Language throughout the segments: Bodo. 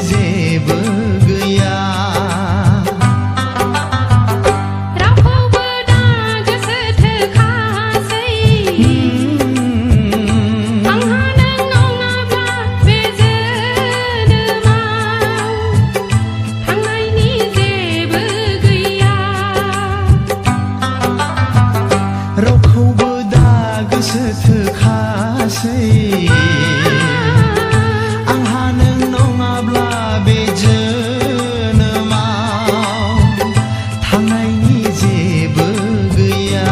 जेबो गैया रावखौबो दा गोसो थोखासै आंहा नों नङाब्ला बे जोनोमाव थांनायनि जेबो गैया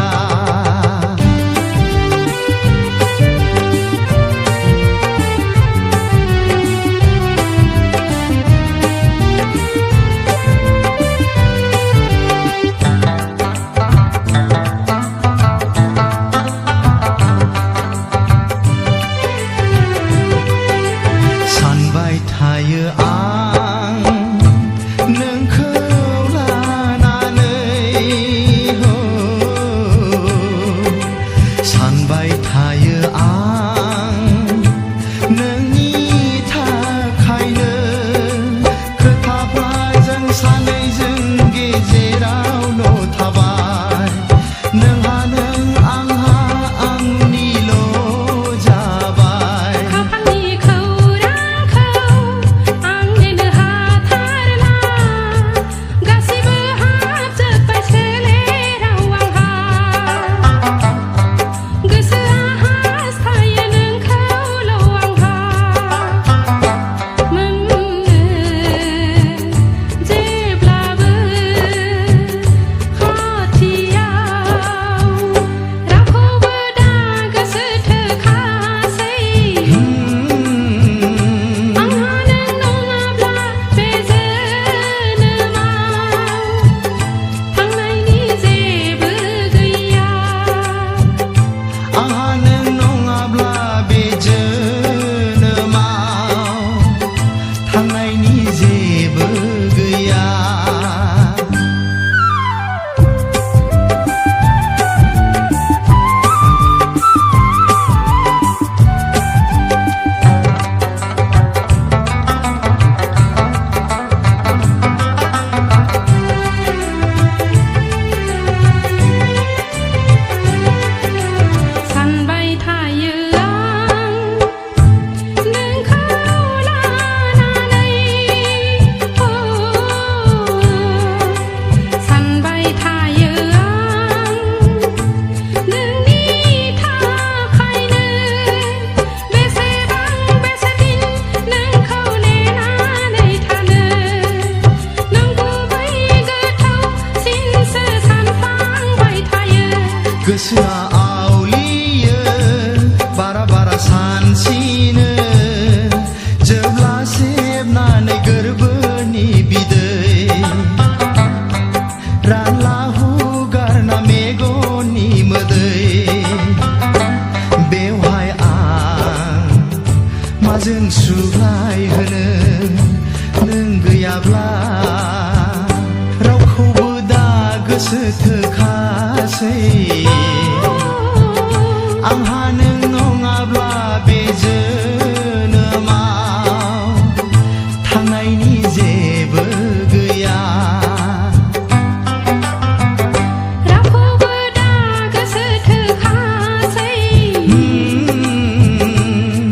सानबाय थायो आं नोंखौ लानानै सानबाय थायो आं नोंनि थाखायनो खोथाफ्रा जों सानैजों गेजेरावल' थाबाय नोंहा नों आंहा आंनिल' जाबाय आंहा नों नङाब्ला बे जोनोमाव थांनायनि जेबो गैया गोसोआ आवलियो बारा बारा सानसिनो जेब्ला सेबनानै गोरबोनि बिदै रानला हुगारना मेगननि मोदै बेवहाय आं माजों सुग्लाय होनो नों गैयाब्ला रावखौबो दा गोसो थोखासै आंहा नों नङाब्ला बे जोनोमाव थांनायनि जेबो गैया रावखौबो दा गोसो थोखासै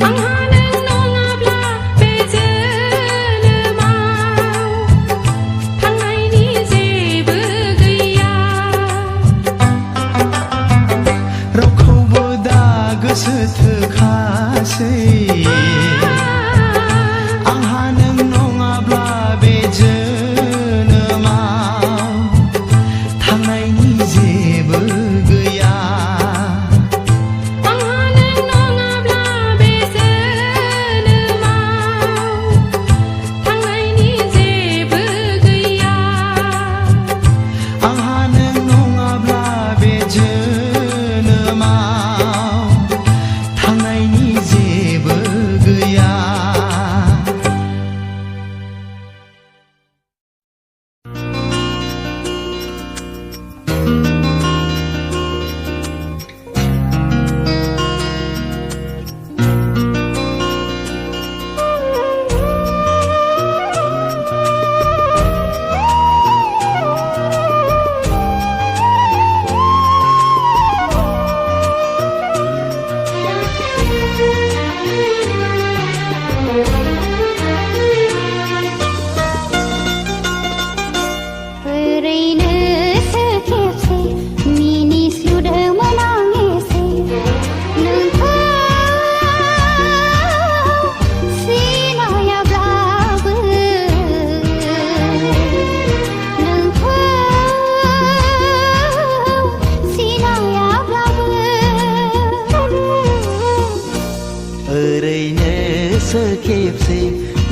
आंहा नों नङाब्ला बे जोनोमाव थांनायनि जेबो गैया रावखौबो दा गोसो थोखासै आंहा नों नङाब्ला बे जोनोमाव थांनायनि जेबो गैया आंहा नों नङाब्ला बे जोनोमाव थांनायनि जेबो गैया आंहा नों नङाब्ला बे जोनोमाव थांनायनि जेबो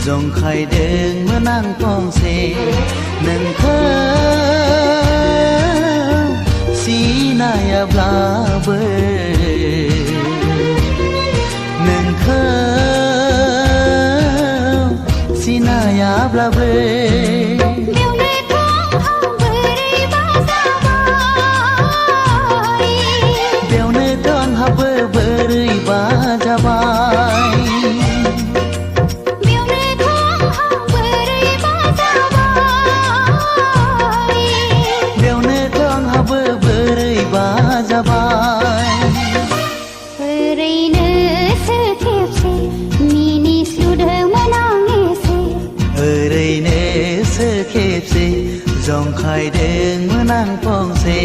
जंखायदों मोनां फंसे नोंखौ सिनायाब्लाबो नोंखौ सिनायाब्लाबो बेवनोथ' आंहाबो बोरैबा जाबाय बेवनोथ' आंहाबो बोरैबा जाबाय ओरैनोसो खेबसे मिनिस्लुदोंमोन आं एसे ओरैनोसो खेबसे जंखायदोंमोन आं फंसे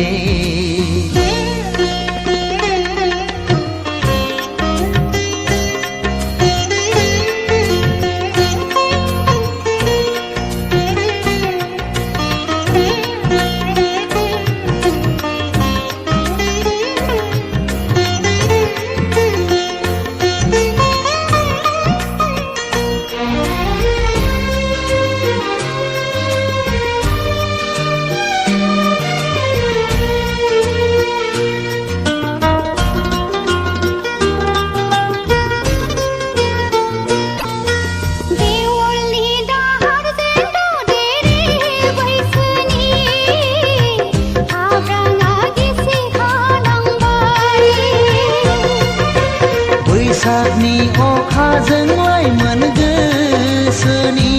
बैसागनि अखाजोंलाय मोन गोसोनि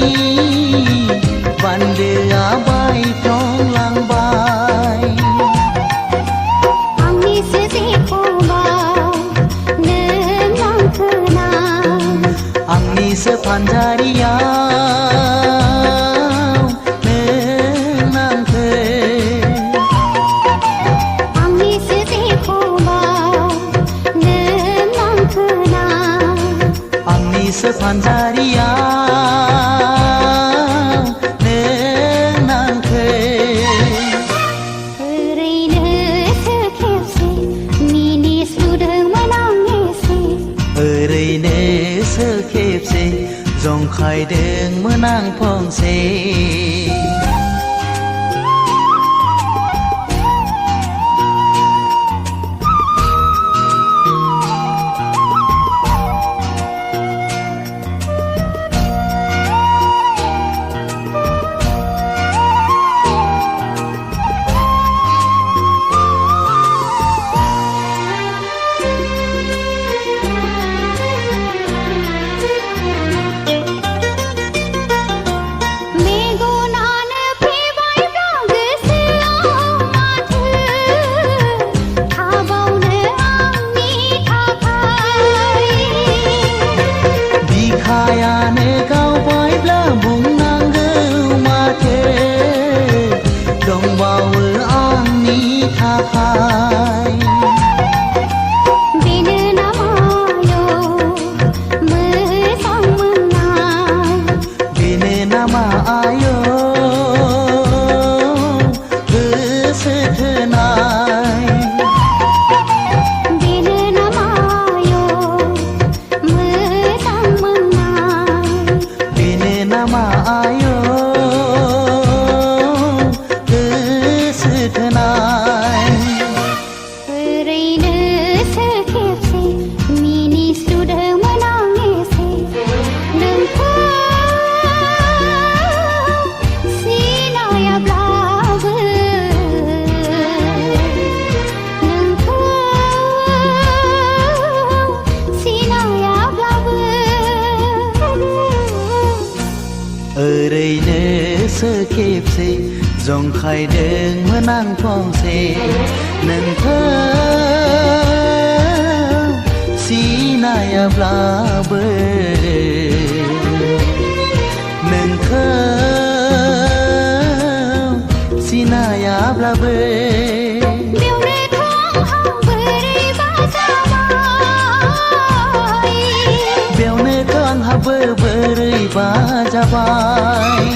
बान्दोआ बायफ्लंलांबाय आंनिसो जेखौबा नों लांखोना आंनिसो फानजारियाव नों नांखो आंनिसो जेखौबा नों लांखोना आंनिसो फानजारियाव नों नांखो ओरैनोसो खेबसे मिनिस्लुदोंमोन आं एसे ओरैनोसो खेबसे जंखायदोंमोन आं फंसे मेगनानो फैबायब्ला गोसोआव माथो थाबावनो आंनि थाखाय बिखायानो गावबायब्ला बुंनांगौ माथो दंबावो आंनि थाखाय बेनो नामायो मोजां मोननाय बेनो नामा आयो गोसो थोनाय बेनो नामायो मोजां मोननाय बेनो नामा आयो गोसो थोनाय ओरैनोसो खेबसे मिनिस्लुदोंमोन आं एसे नोंखौ सिनायाब्लाबो नोंखौ सिनायाब्लाबो ओरैनोसो खेबसे जंखायदोंमोन आं फंसे नोंखौ सिनायाब्लाबो नोंखौ सिनायाब्लाबो बेवनोथ' आंहा बोरैबा जाबाय बेवनोथ' आंहाबो बोरैबा जाबाय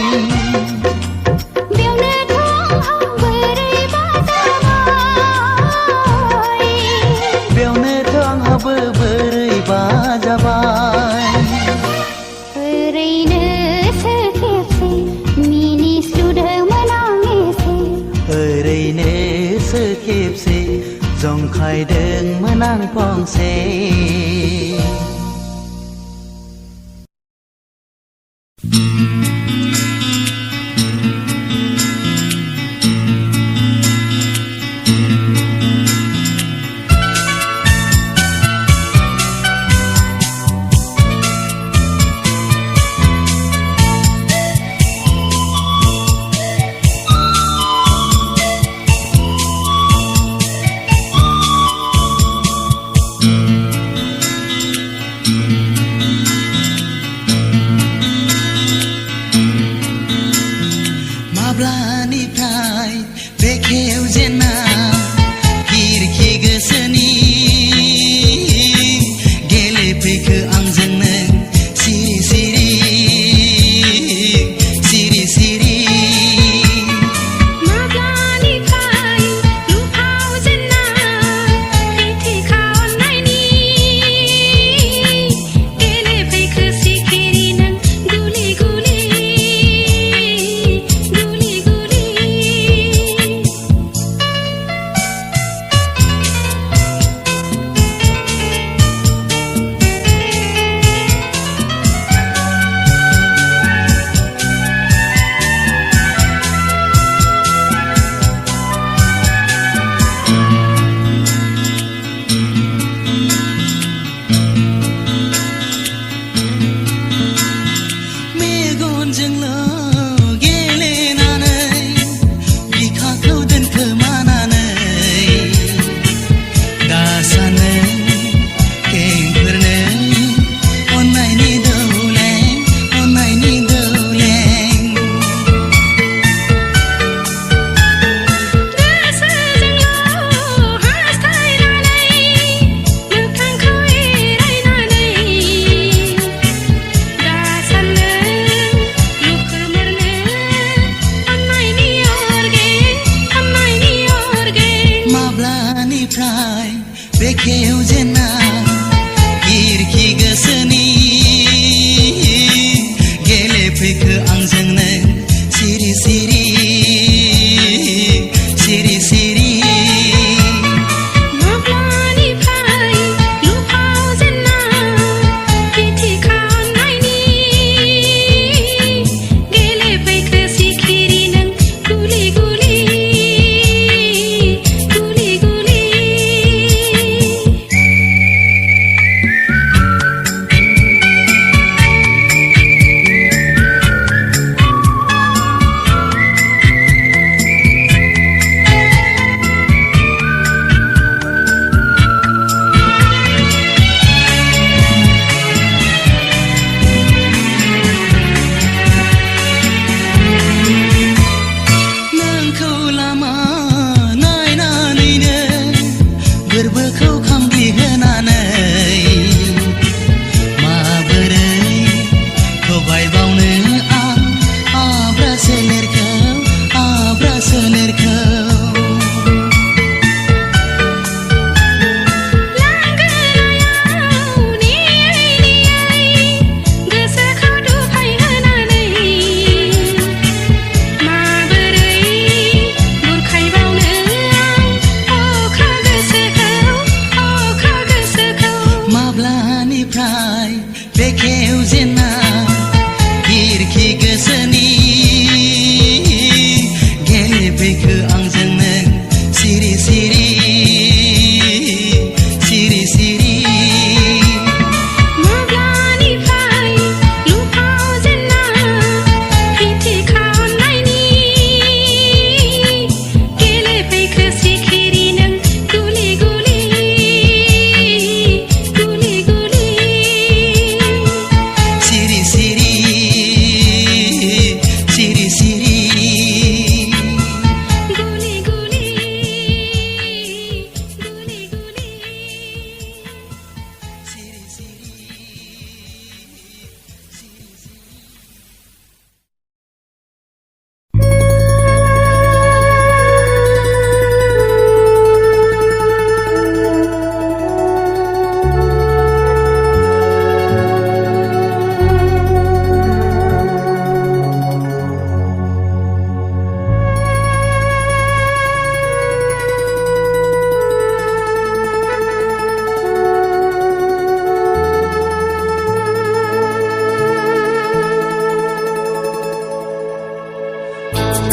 बेवनोथ' आंहा बोरैबा जाबाय बेवनोथ' आंहाबो बोरैबा जाबाय ओरैनो คอยเดินเมื่อนั่งปองเซ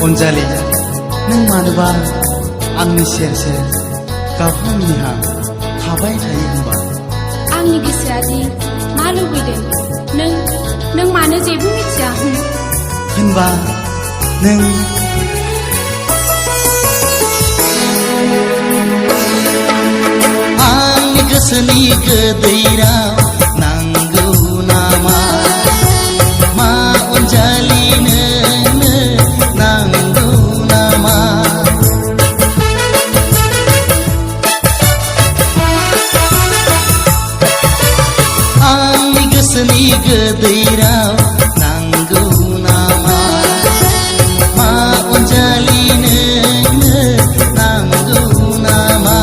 अनजालि नों मानोबा आंनि सेर सेर गाबहांनिहा थाबाय थायो होनबा आंनि गोसोआदि मा लुबैदों नों मानो जेबो मिथिया होनबा नों आंनि गोसोनि गोदैराव नांगौ नामा मा अनजालि नोंनो नांगौ नामा आंनि गोसोनि गोदैराव नांगौ नामा मा अनजालि नोंनो नांगौ नामा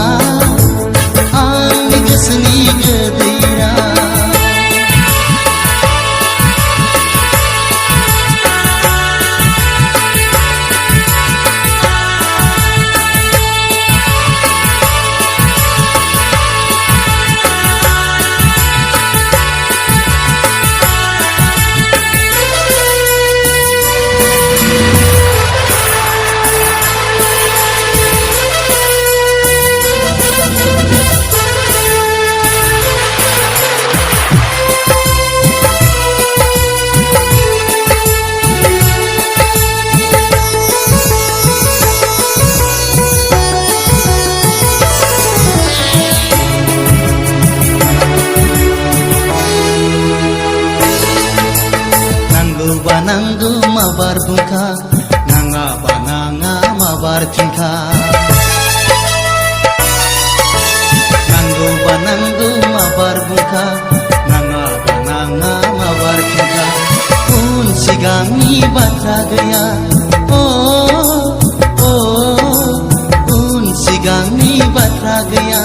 आंनि गोसोनि गोदैराव नांगौ माबार बुंखा नाङाबा नाङा माबार फिनखा नांगौबा नांगौ माबार बुंखा नाङाबा नाङा माबार फिनखा उन सिगांनि बाथ्रा गैया उन सिगांनि बाथ्रा गैया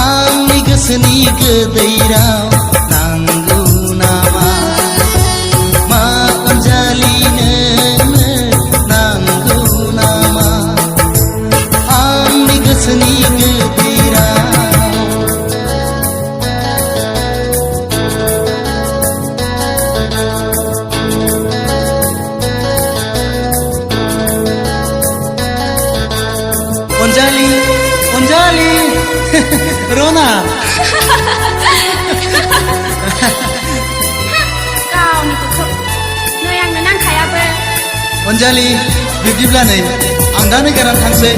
आंनि गोसोनि गोदैराव नांगौ नामा मा अनजालि नोंनो नांगौ नामा आंनि गोसोनि गोदैराव अनजालि अनजालि रना गावनि गथ' नै आंनो नांखायाबो अनजालि बिब्दिब्ला नै आं दा नोगोराव थांसै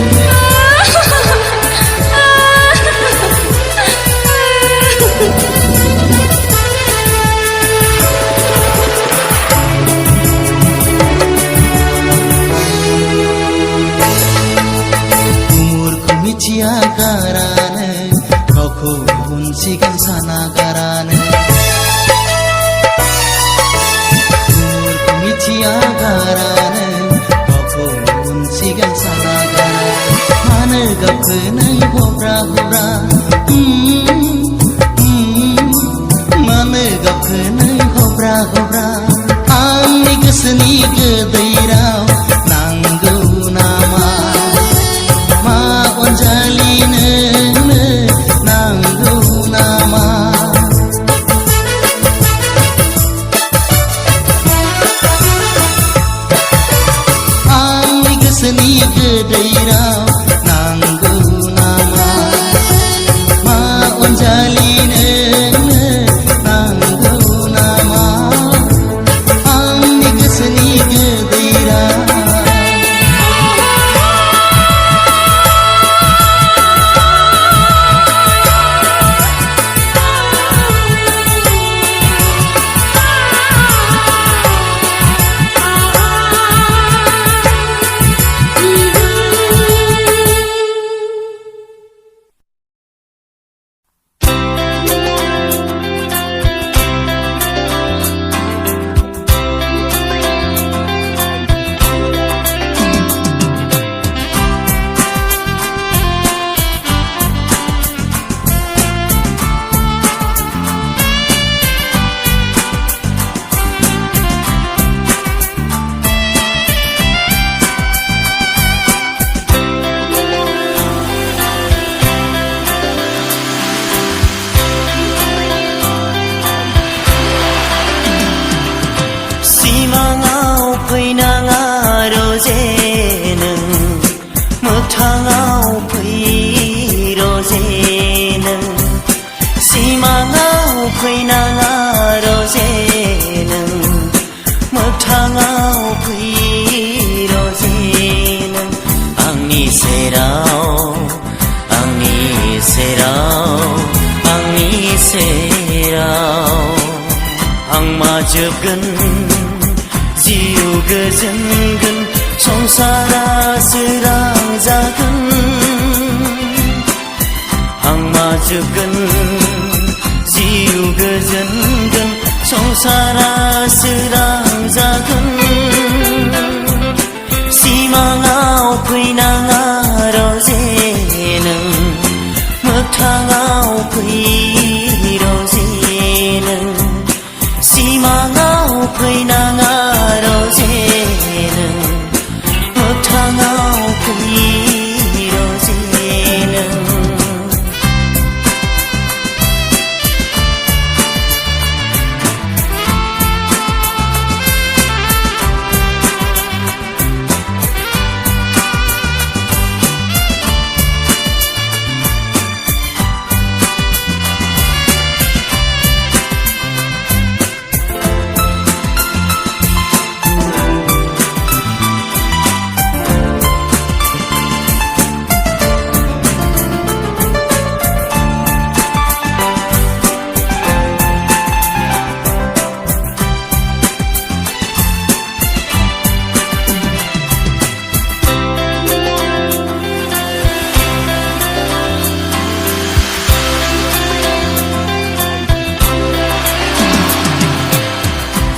umurku मिथिया गारानो गावखौ उन सिगां साना गारानो मिथिया गारानो गावखौ उन सिगां साना गारा मानो गावखौ नों हब्रा हब्रा मानो गावखौ नों हब्रा हब्रा आंनि गोसोनि गोदैराव नांगौ नामा मा अनजालि नोंनो नांगौ नामा आंनि गोसोनि गोदैराव नांगौ नामा मा अनजालि नोंनो नांगौ नामा आंनि गोसोनि गोदैराव गोजोनगोन संसारा सोरां जागोन हां माजोबगोन जिउ गोजोनगोन संसारा सोरां जागोन सिमाङाव फैनाङा रजे नों मोगथाङाव फै रजे नों सिमाङाव फैनाङा रजे नों मोगथाङाव फै रजे नों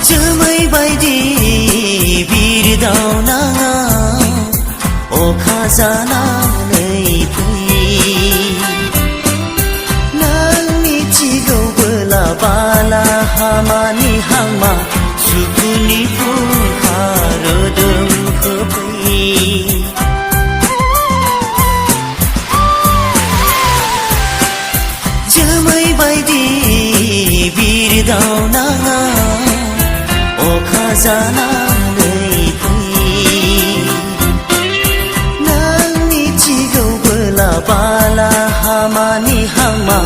जोमै बायदि बिरदावनाङा अखा जानानै फै नों मिथिगौबोला बाला हामानि हांमा सुखुनि फुंखा रोदोम होफै जोमै बायदि बिरदावनाङा अखा जानानै फै नों मिथिगौबोला बाला हामानि हांमा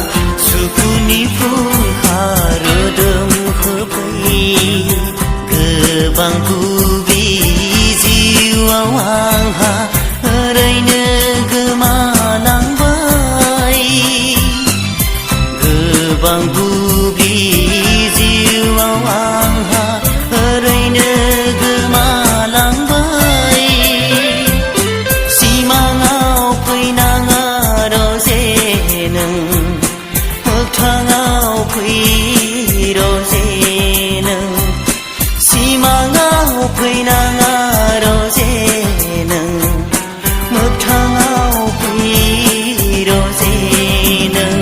सुखुनि फुंखा रोदोम होफै गोबां गुबि जिउआव आंहा ओरैनो गोमालांबाय गोबां गुबि जिउआव आंहा ओरैनो गोमालांबाय सिमाङाव फैनाङा रजे नों मोगथाङाव फै रजे नों सिमाङाव फैनाङा रजे नों मोगथाङाव फै रजे नों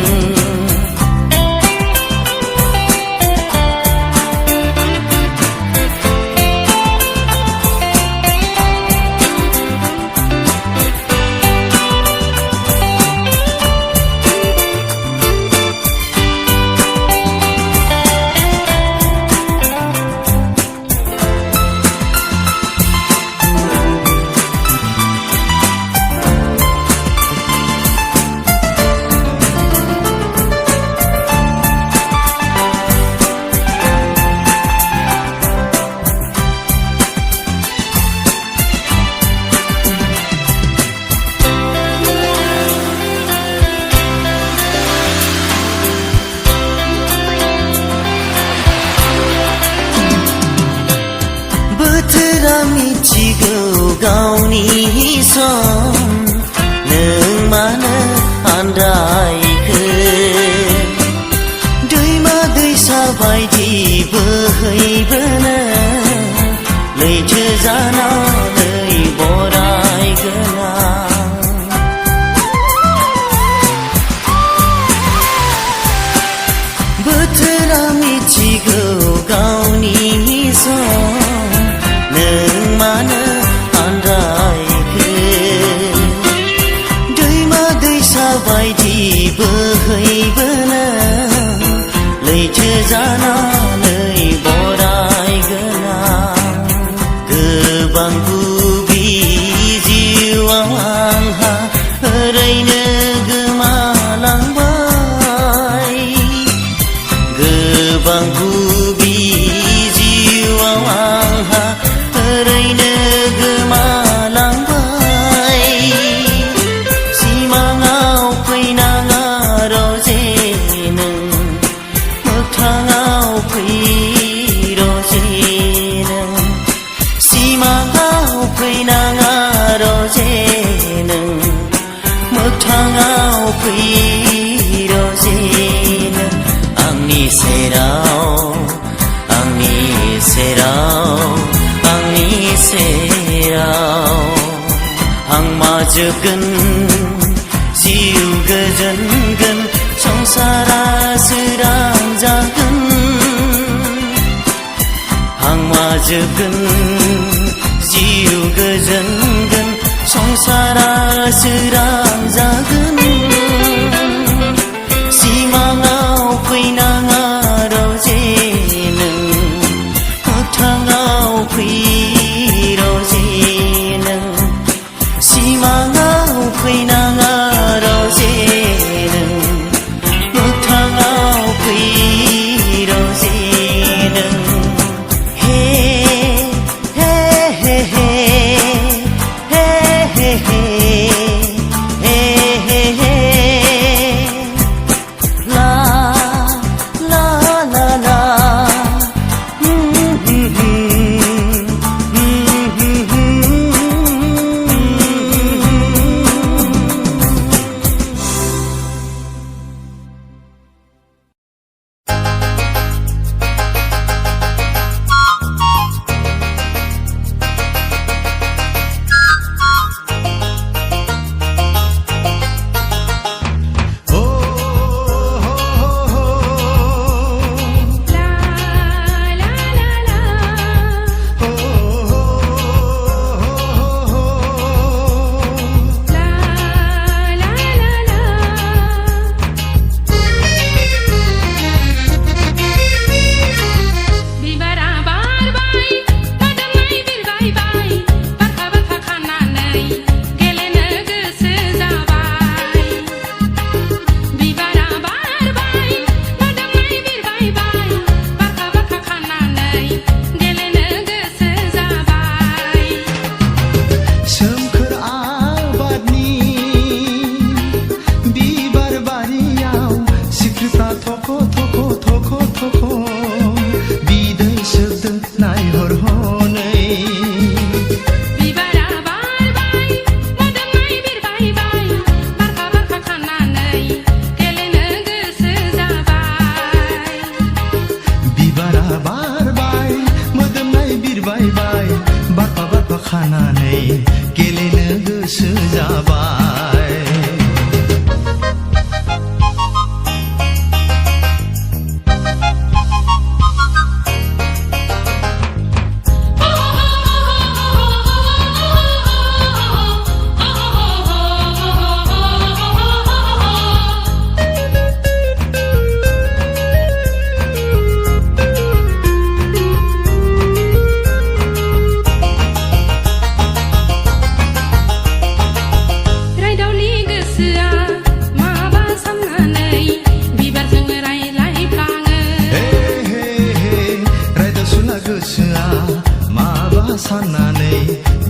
बोथोरा मिथिगौ गावनि सम नों मानो आन्दायखो दैमा दैसा बायदि बोहैबोनो लैथो जानानै बरायगोना बोथोरा मिथिगौ गावनि सम नों मानो आन्दायखो दैमा दैसा बायदि बोहैबोनो लैथो जानानै बरायगोना गोबां गुबि जिउआव आंहा ओरैनो गोमालांबाय गोबां गुबि जिउआव आंहा ओरैनो गोमालांबाय सिमाङाव फैनाङा रजे नों मोगथाङाव फै रजे नों सिमाङाव सिमाङाव फैनाङा रजे नों मोगथाङाव फै रजे नों आंनि सेराव आंनि सेराव आंनि सेराव आं माजोगोन जिउ गोजोनगोन संसारा सोरां जागोन आं माजोगोन जिउ गोजोनगोन संसारा सोरां जागोन सिमाङाव फैनाङा रजे नों मोगथाङाव फै रजे नों सिमाङाव फैनाङा रजे नों मोगथाङाव फै रजे नों हे हे हे हे हे हे हे हे हे ला ला ला ला खानानै गेलेनो गोसो जाबाय साननानै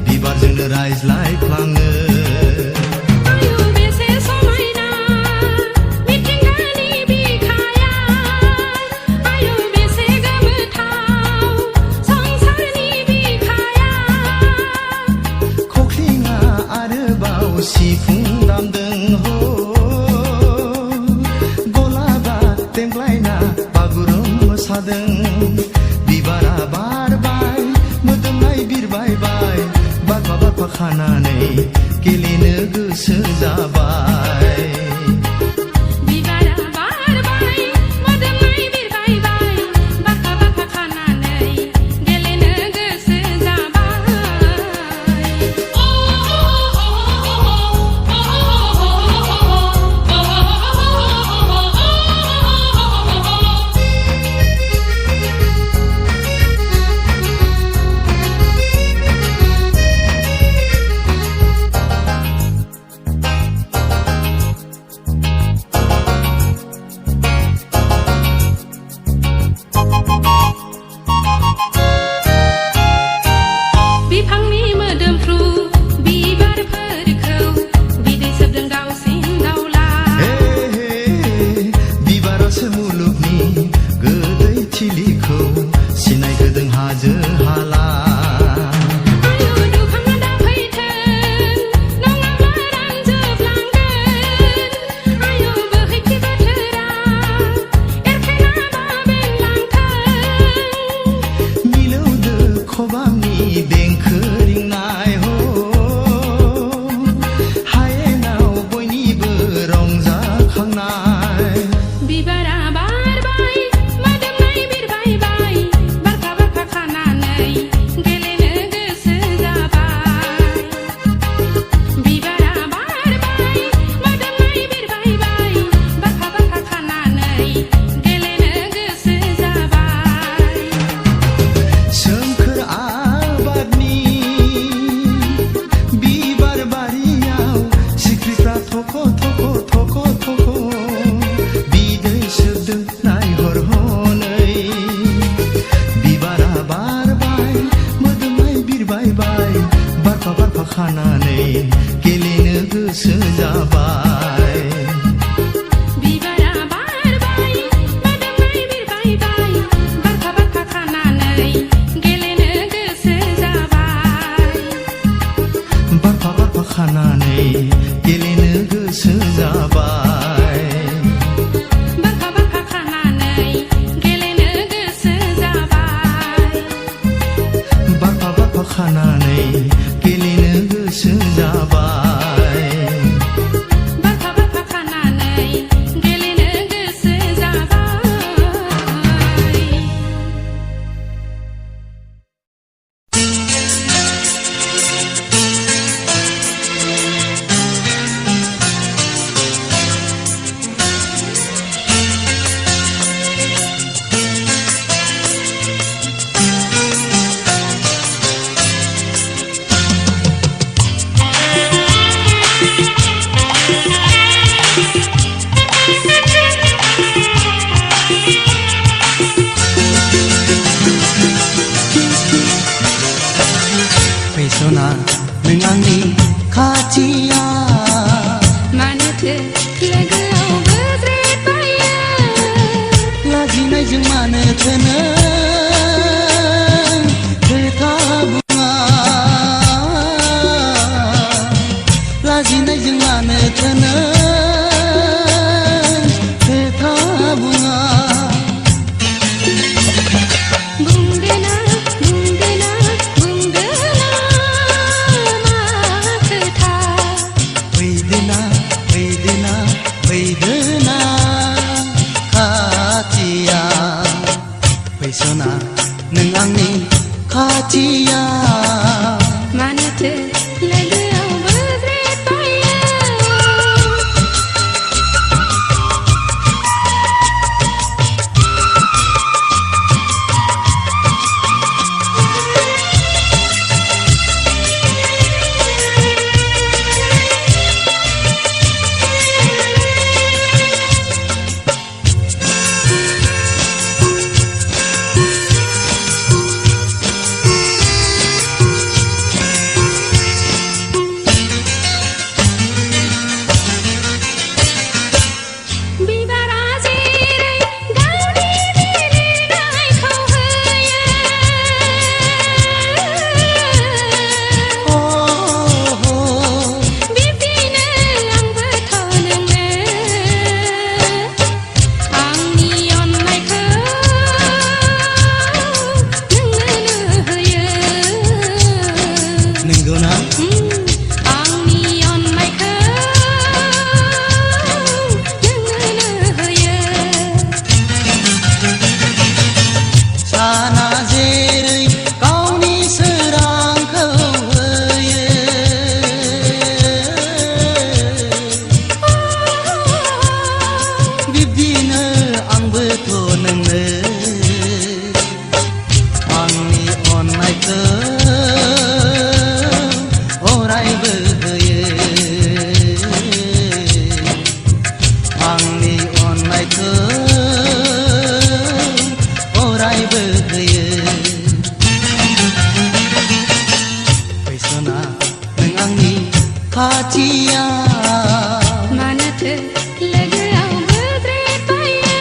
बिबारजोंनो रायज्लायफ्लाङो आयु बेसे समायना मिथिंगानि बिखाया आयु बेसे गोमोथाव संसारनि बिखाया खख्लिङा आरोबाव सिफुं दामदों हो गलाबा देमग्लायना बागुरुम मोसादों बिबारा बारबाय मोदोमनाय बिरबाय बाय बारबा बारबा खानानै गेलेनो गोसो जाबाय बिबारा बारबाय मोदोमनाय बिरबाय बाय बारबा बारबा खानानै गेलेनो गोसो जाबाय देंखो रिंनाय हो हायेनाव बयनिबो रंजाखांनाय बिबारा बारबाय मोदोमनाय बिरबायबाय बारखा बारखा खानानै गेलेनो गोसो जाबाय बिबारा बारबाय मोदोमनाय बिरबायबाय बारखा बारखा खानानै गेलेनो गोसो जाबाय सोमखोर आबादनि बिबार बारियाव सिख्रिफ्रा थख' थख' थख' थख' बिदै सोबदों नायहर हनै बिबारा बारबाय मोदोमनाय बिरबायबाय बारफा बारफा खानानै गेलेनो गोसो जाबाय बिबारा बारबाय मोदोमनाय बिरबायबाय बारखा बारखा खानानै गेलेनो गोसो जाबाय बारफा बारफा खानानै गेलेनो गोसो जाबाय बारखा बारखा खानानै गेलेनो गोसो जाबाय बारफा बारफा खानानै गेलेनो गोसो जाबाय बारखा बारखा खानानै गेलेनो गोसो जाबाय फैसना नों आंनि खाथिया मानोथो लोगोआव गोज्रेबायो लाजिनायजों मानोथो नों खोथा बुङा लाजिनायजों मानोथो नों खोथा बुङा बुंदोना बुंदोना बुंदोना मा खोथा फैदोना फैदोना फैदोना खाथिया फैसना नों आंनि खाथिया मानोथो लोगोआव गोज्रेबायो बिबारा जेरै गावनि बिलिरनायखौ होयो बिब्दिनो आंबोथ' नोंनो आंनि अननायखौ नोंनो होयो नंगौना आंनि अननायखौ नोंनो होयो साना जेरै गावनि सोरांखौ होयो बिब्दिनो आंबोथ' नोंनो आंनि अननायखौ अरायबो होयो आंनि अननायखौ अरायबो होयो फैसना नों आंनि खाथिया मानोथो लोगोआव गोज्रेबायो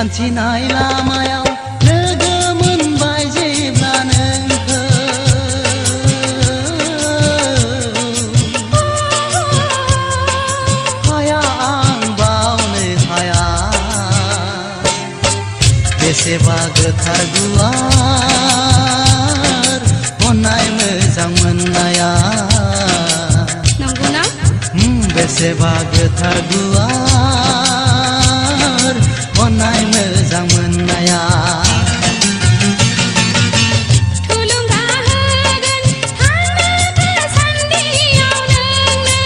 हान्थिनाय लामायाव लोगो मोनबाय जेब्ला नोंखौ हाया आं बावनो हाया बेसेबा गोथार गुवार अननाय मोजां मोननाया नंगौना बेसेबा गोथार गुवार अननाय मोजां मोननाया थुलुंगा होगोन थांनो सान्दियाव नोंनो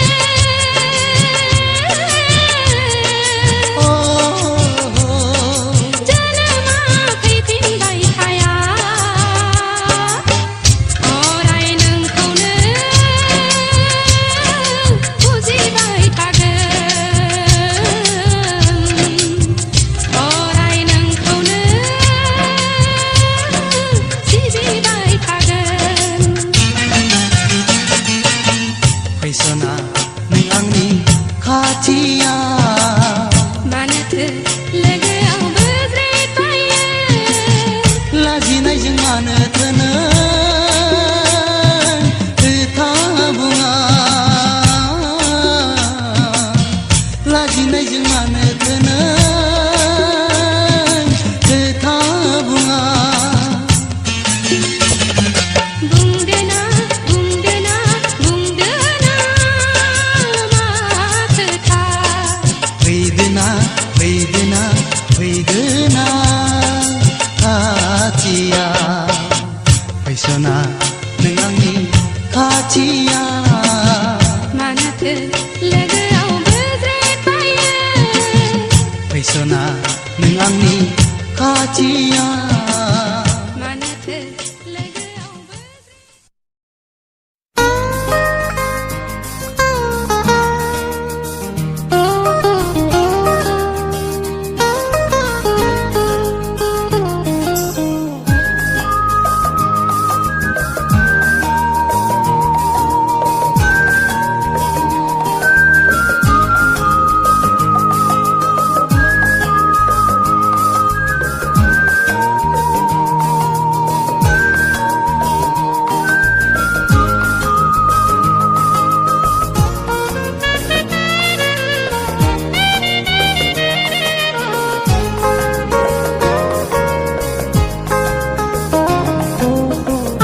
जोनोमा फैफिनबाय थाया अराय नोंखौनो बुजिबाय थागोन अराय नोंखौनो सिबिबाय थागोन फैसना नों आंनि खाथिया मानोथो लोगोआव बोज्रेदबायो लाजिनायजों मानोथो नों खोथा बुङा लाजिनायजों मानोथो नों खोथा बुङा बुंदोना बुंदोना बुंदोना मा खोथा फैदोना फैदोना फैदोना खाथिया फैसना नों आंनि खाथिया मानोथो लोगोआव बोज्रेदबायो फैसना नों आंनि खाथिया मानोथो लोगोआव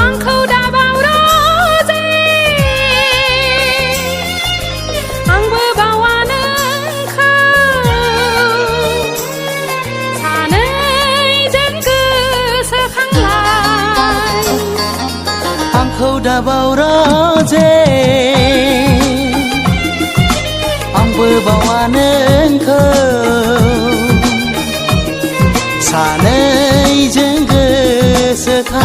आंखौ दाबाव रोजे आंबो बावा नोंखौ सानैजों गोसोखांलाय आंखौ दाबाव रोजे आंबो बावा नोंखौ सानैजों गोसोखांलाय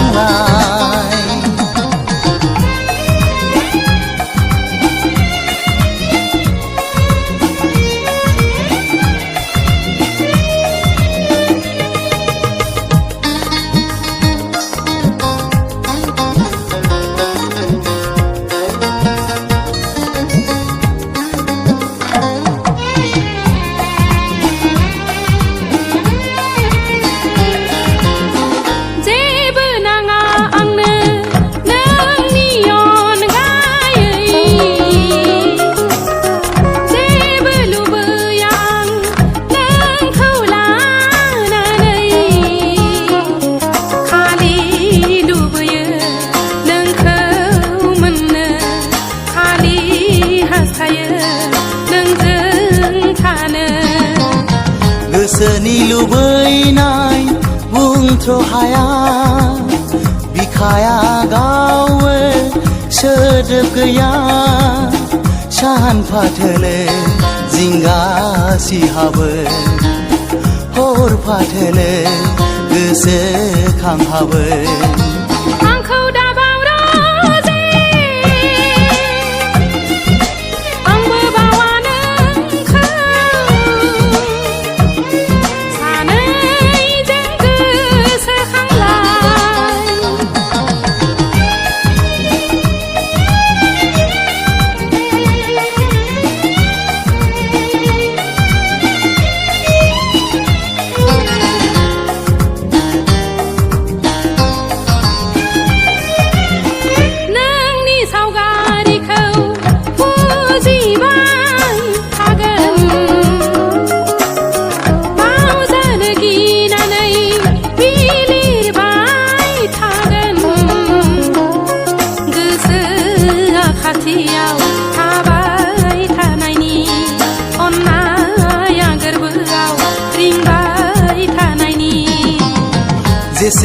जेबो नाङा आंनो नोंनि अनगायै जेबो लुबैया आं नोंखौ लानानै खालि लुबैयो नोंखौ मोननो खालि हास्थायो नोंजों थानो गोसोनि लुबैनाय बुंथ्र' हाया बिखाया गावो सोदोब गैया सान फाथोलो जिंगा सिहाबो हर फाथोलो गोसोखांहाबो आंखौ दाबाव रोजे आंबो बावा नोंखौ सानैजों गोसोखांलाय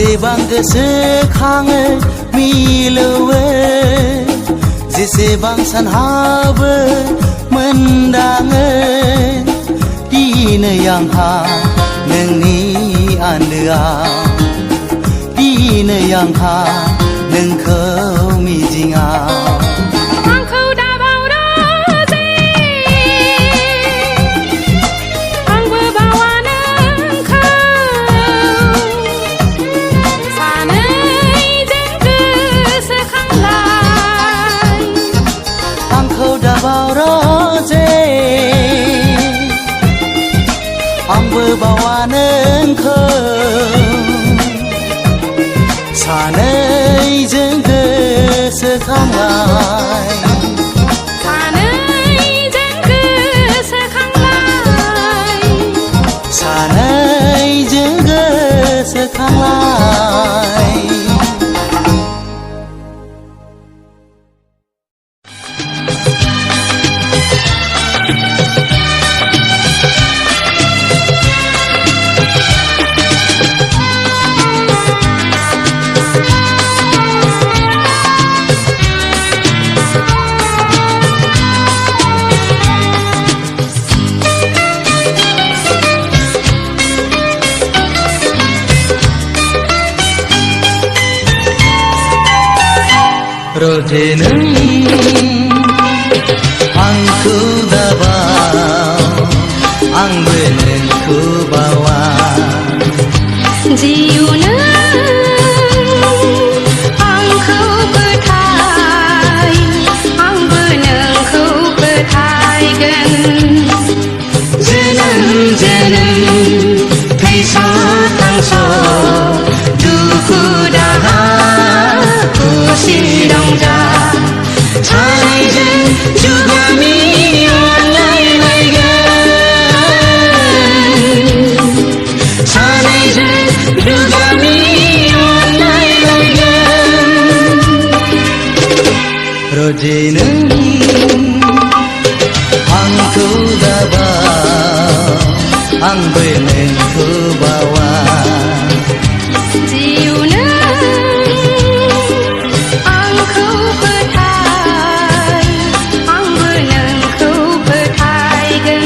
जेसेबां गोसोखाङो मिलौवो जेसेबां सानहाबो मोनदाङो दिनै आंहा नोंनि आन्दोआव दिनै आंहा नोंखौ मिजिङाव आंखौ दाबावदो जे आंबो बावा नोंखौ सानैजों गोसोखांलाय आंखौ दाबावद' जे आंबो बावा नोंखौ सानैजों गोसोखांलाय सानैजों गोसोखांलाय सानैजों गोसोखांलाय रोजे नों आंखौ दाबाव आंबो नोंखौ बावा जिउनो आंखौ फोथाय आंबो नोंखौ फोथायगोन जोनोम जोनोम थैस' थांस' दुखु दाहा खुसि रंजा सानैजों जुगामि अनलायलायगोन सानैजों जुगामि अनलायलायगोन रोजे नों आंखौ दाबाव आंबो नोंखौ बावा जिउनो आंखौ फोथाय आंबो नोंखौ फोथायगोन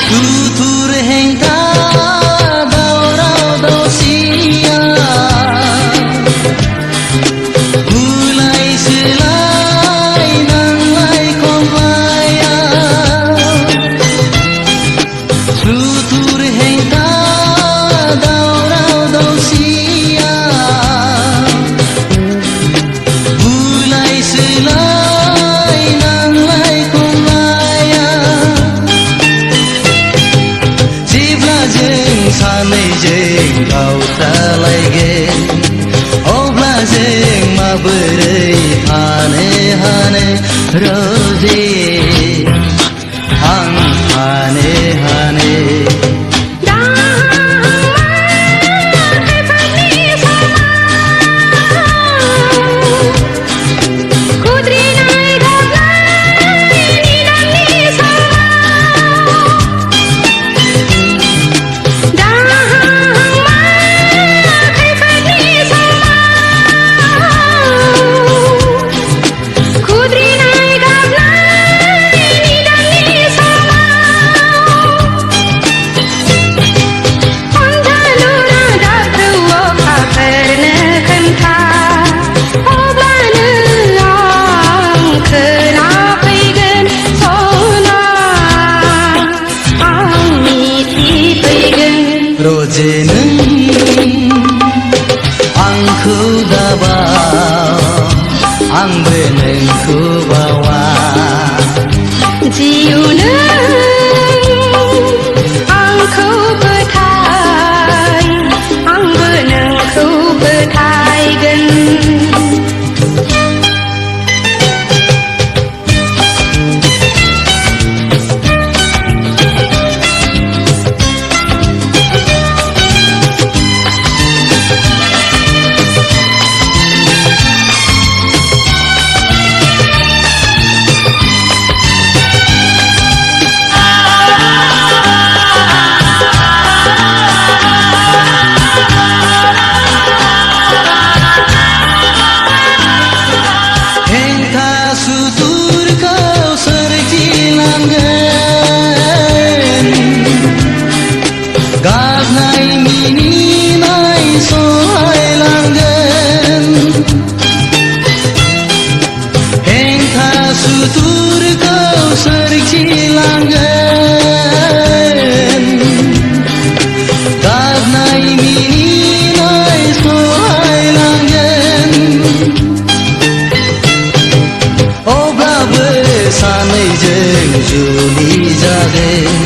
tutur hengka daurau dausia mulai selai nanglai komaya tutur hengka daurau dausia mulai selai nanglai komaya जों सानैजों गावस्रालायगोन अब्ला जों माबोरै थानो हानो रोजे आं हानो हानो सुथुरखौ सोरखिलांगोन गाबनाय मिनिनाय सहायलांगोन अब्लाबो सानैजों जुलि जागोन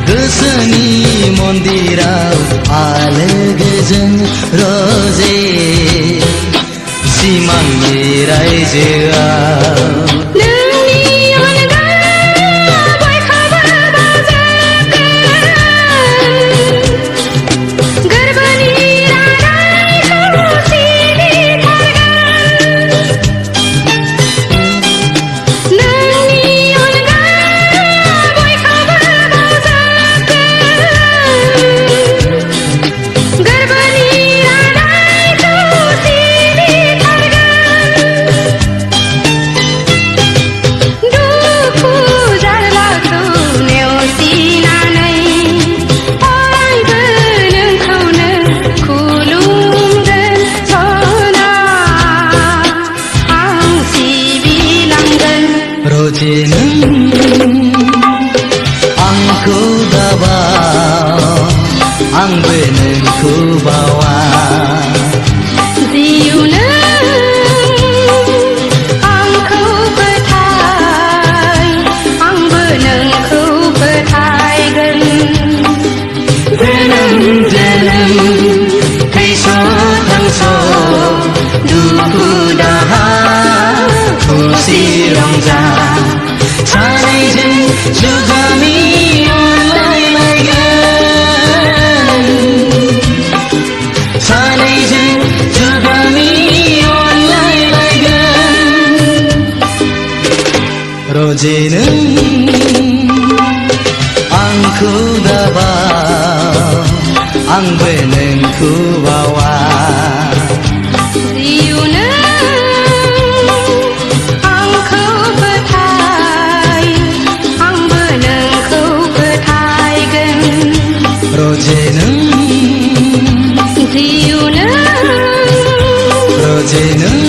गोसोनि मन्दिराव आलो गोजोन रजे सिमांनि रायजोआव नोंनि अनगा बयखौबो बावजोबगोन गोरबोनि रादायखौ सिबिथारगोन नोंनि अनगा बयखौबो बावजोबगोन गोरबोनि रादायखौ दुखु जारलाखौ नेवसिनानै अरायबो नोंखौनो खुलुमगोन सना आं सिबिलांगोन रजे नों आंखौ दाबा आंबो नोंखौ बावा जिउनो आंखौ फोथाय आंबो नोंखौ फोथायगोन जोनोम जोनोम थैस' थांस' दुखु दाहा खुसि रंजा सानैजों जुगामि अनलायलायगोन सानैजों जुगामि अनलायलायगोन रजे नों आंखौ दाबा आंबो नोंखौ बावा जिउनो आंखौ फोथाय आंबो नोंखौ फोथायगोन रजे नों जिउनो रजे नों